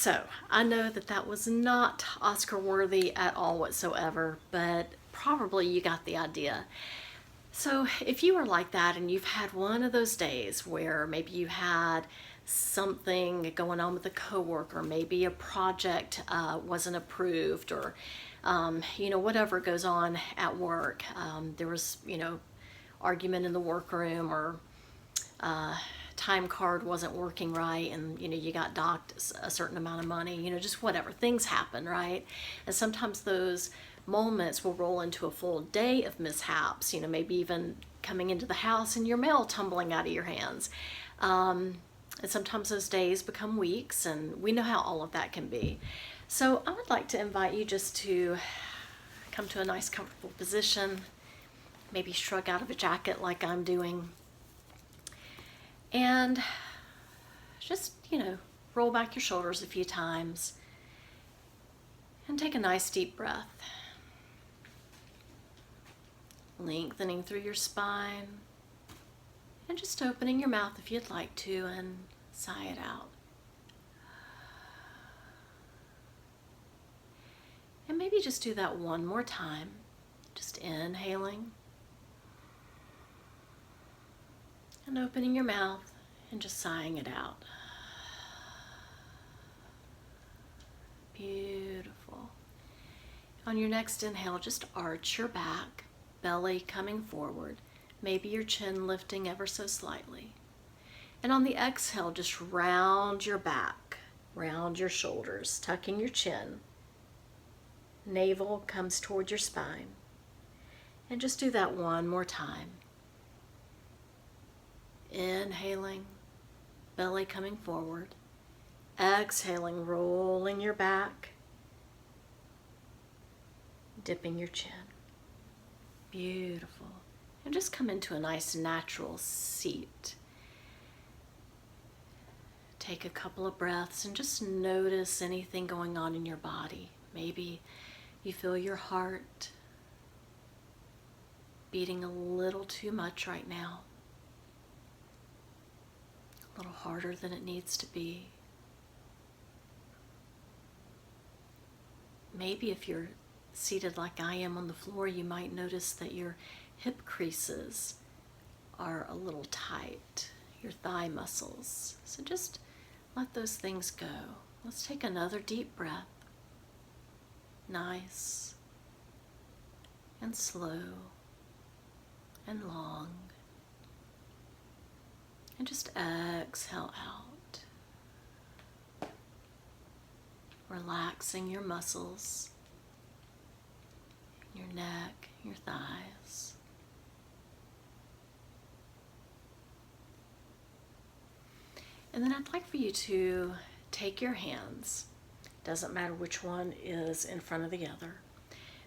So I know that that was not Oscar worthy at all whatsoever, but probably you got the idea. So if you are like that and you've had one of those days where maybe you had something going on with a coworker, maybe a project wasn't approved, or whatever goes on at work, there was argument in the workroom, or time card wasn't working right, and you got docked a certain amount of money, just whatever, things happen, right? And sometimes those moments will roll into a full day of mishaps, maybe even coming into the house and your mail tumbling out of your hands. And sometimes those days become weeks, and we know how all of that can be. So I would like to invite you just to come to a nice comfortable position, maybe shrug out of a jacket like I'm doing, and just, roll back your shoulders a few times and take a nice deep breath. Lengthening through your spine and just opening your mouth if you'd like to, and sigh it out. And maybe just do that one more time. Just inhaling and opening your mouth and just sighing it out. Beautiful. On your next inhale, just arch your back, belly coming forward, maybe your chin lifting ever so slightly. And on the exhale, just round your back, round your shoulders, tucking your chin. Navel comes toward your spine. And just do that one more time. Inhaling, belly coming forward. Exhaling, rolling your back, dipping your chin. Beautiful. And just come into a nice natural seat. Take a couple of breaths and just notice anything going on in your body. Maybe you feel your heart beating a little too much right now. A little harder than it needs to be. Maybe if you're seated like I am on the floor, you might notice that your hip creases are a little tight, your thigh muscles. So just let those things go. Let's take another deep breath. Nice and slow and long. And just exhale out. Relaxing your muscles, your neck, your thighs. And then I'd like for you to take your hands, doesn't matter which one is in front of the other,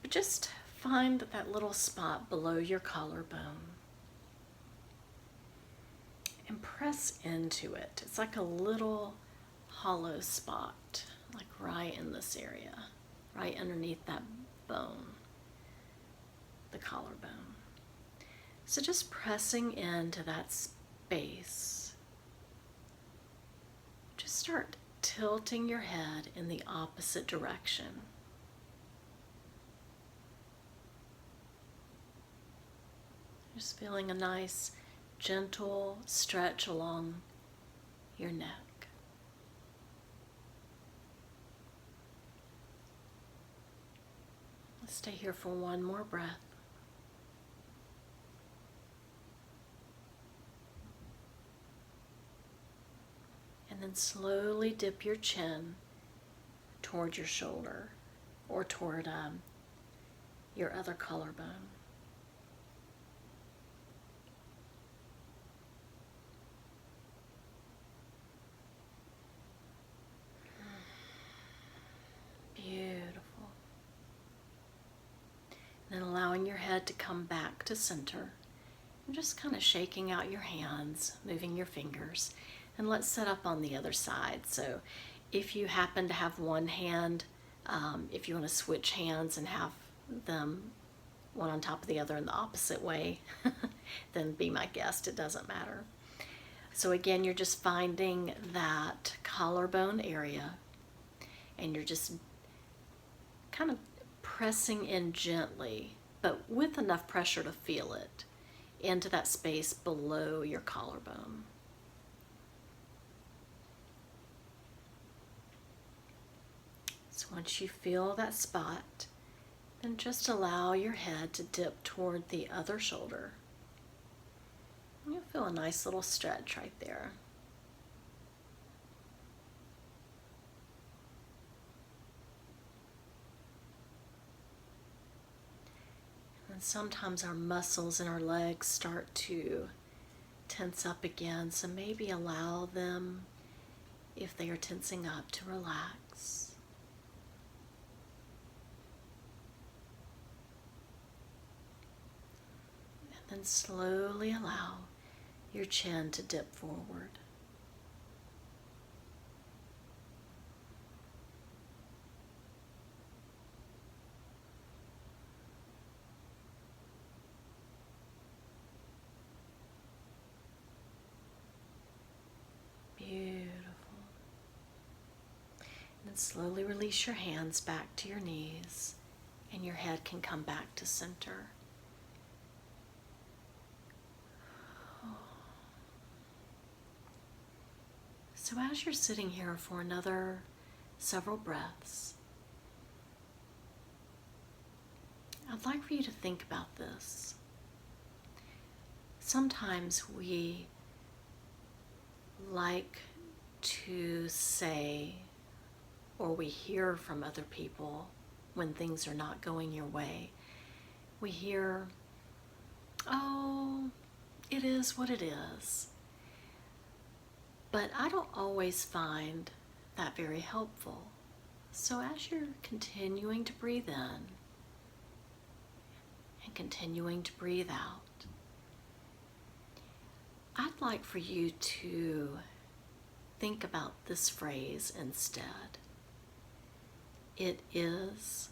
but just find that little spot below your collarbone and press into it. It's like a little hollow spot, like right in this area, right underneath that bone, the collarbone. So just pressing into that space. Just start tilting your head in the opposite direction. Just feeling a nice, gentle stretch along your neck. Let's stay here for one more breath. And then slowly dip your chin toward your shoulder or toward your other collarbone. Beautiful. Then allowing your head to come back to center and just kind of shaking out your hands, moving your fingers. And let's set up on the other side. So if you happen to have one hand, if you want to switch hands and have them one on top of the other in the opposite way, then be my guest, it doesn't matter. So again, you're just finding that collarbone area, and you're just kind of pressing in gently, but with enough pressure to feel it, into that space below your collarbone. So once you feel that spot, then just allow your head to dip toward the other shoulder. You'll feel a nice little stretch right there. And sometimes our muscles in our legs start to tense up again, so maybe allow them, if they are tensing up, to relax. And then slowly allow your chin to dip forward. Beautiful. And then slowly release your hands back to your knees, and your head can come back to center. So as you're sitting here for another several breaths, I'd like for you to think about this. Sometimes we like to say, or we hear from other people when things are not going your way, we hear, "Oh, it is what it is." But I don't always find that very helpful. So as you're continuing to breathe in and continuing to breathe out, I'd like for you to think about this phrase instead. It is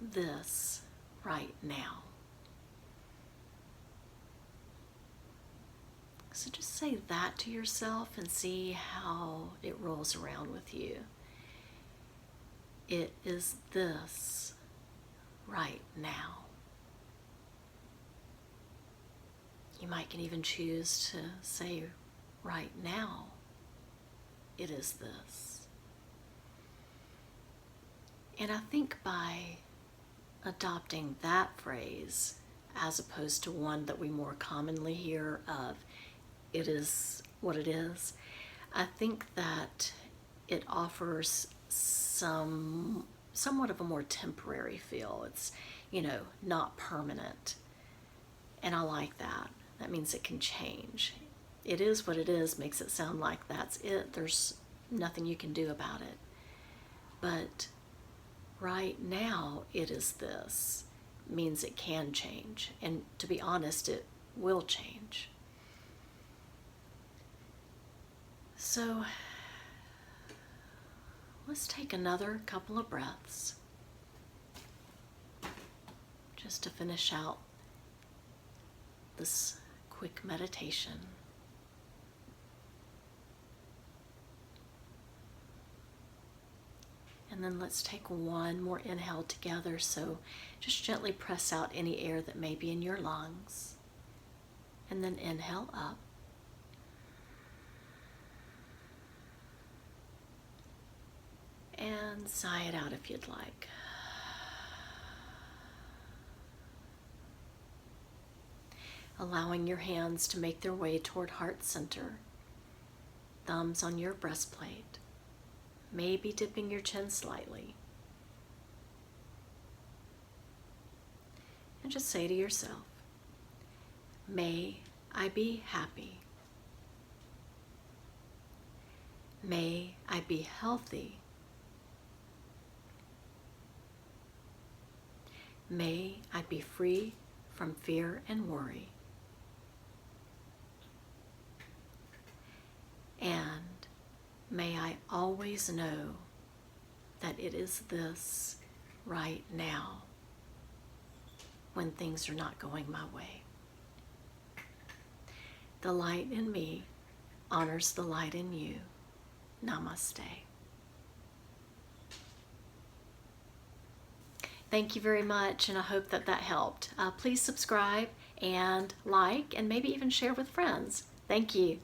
this right now. So just say that to yourself and see how it rolls around with you. It is this right now. You might can even choose to say right now, it is this. And I think by adopting that phrase, as opposed to one that we more commonly hear of, it is what it is, I think that it offers somewhat of a more temporary feel. It's, not permanent. And I like that. That means it can change. It is what it is makes it sound like that's it. There's nothing you can do about it. But right now, it is this, means it can change. And to be honest, it will change. So let's take another couple of breaths just to finish out this quick meditation. And then let's take one more inhale together. So just gently press out any air that may be in your lungs. And then inhale up. And sigh it out if you'd like. Allowing your hands to make their way toward heart center. Thumbs on your breastplate. Maybe dipping your chin slightly. And just say to yourself, may I be happy. May I be healthy. May I be free from fear and worry. And may I always know that it is this right now when things are not going my way. The light in me honors the light in you. Namaste. Thank you very much, and I hope that that helped. Please subscribe and like, and maybe even share with friends. Thank you.